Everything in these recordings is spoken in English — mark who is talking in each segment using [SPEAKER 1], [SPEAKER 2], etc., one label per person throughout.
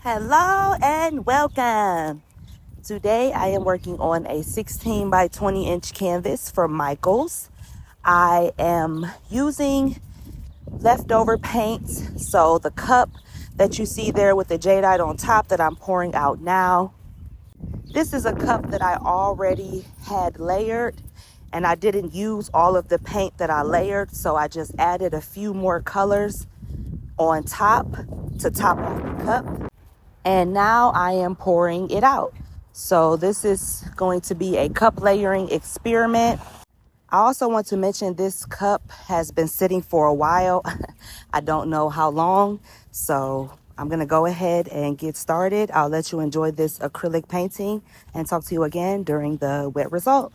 [SPEAKER 1] Hello and welcome. Today I am working on a 16 by 20 inch canvas for Michaels. I am using leftover paints. So the cup that you see there with the jadeite on top that I'm pouring out now, this is a cup that I already had layered, and I didn't use all of the paint that I layered, so I just added a few more colors on top to top off the cup. And now I am pouring it out. So this is going to be a cup layering experiment. I also want to mention this cup has been sitting for a while. I don't know how long. So I'm going to go ahead and get started. I'll let you enjoy this acrylic painting and talk to you again during the wet result.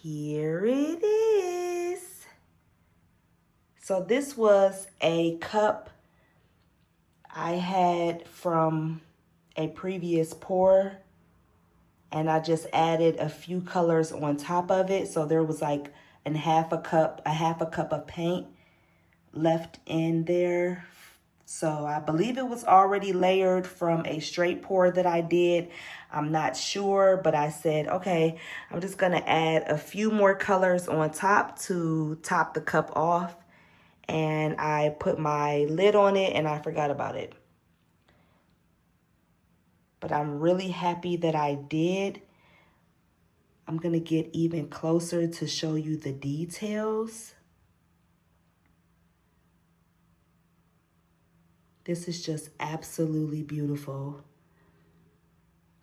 [SPEAKER 1] Here it is. So this was a cup I had from a previous pour, and I just added a few colors on top of it. So there was like a half a cup of paint left in there. So I believe it was already layered from a straight pour that I did. I'm not sure, but I said, okay, I'm just gonna add a few more colors on top to top the cup off. And I put my lid on it and I forgot about it. But I'm really happy that I did. I'm gonna get even closer to show you the details. This is just absolutely beautiful.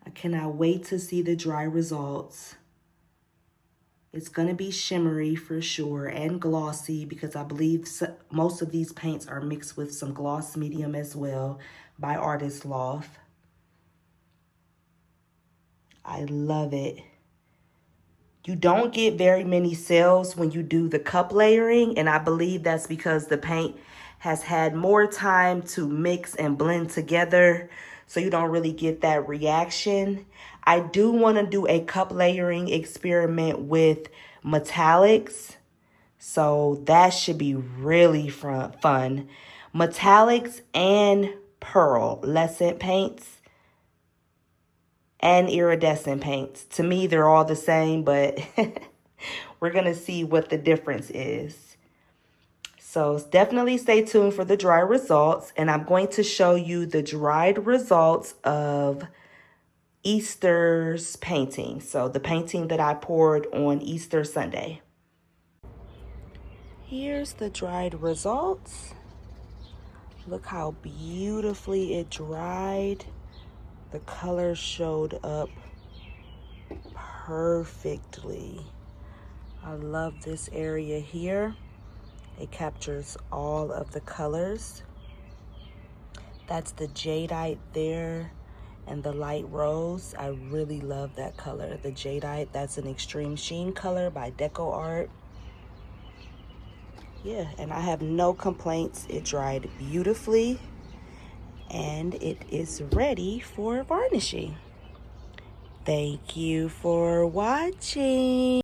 [SPEAKER 1] I cannot wait to see the dry results. It's gonna be shimmery for sure and glossy, because I believe most of these paints are mixed with some gloss medium as well by Artist Loft. I love it. You don't get very many sales when you do the cup layering, and I believe that's because the paint has had more time to mix and blend together, so you don't really get that reaction. I do want to do a cup layering experiment with metallics, so that should be really fun. Metallics and pearlescent paints and iridescent paints. To me, they're all the same, but we're gonna see what the difference is. So definitely stay tuned for the dry results, and I'm going to show you the dried results of Easter's painting. So the painting that I poured on Easter Sunday. Here's the dried results. Look how beautifully it dried. The color showed up perfectly. I love this area here. It captures all of the colors. That's the jadeite there and the light rose. I really love that color. The jadeite, that's an extreme sheen color by Deco Art. Yeah, and I have no complaints. It dried beautifully and it is ready for varnishing. Thank you for watching.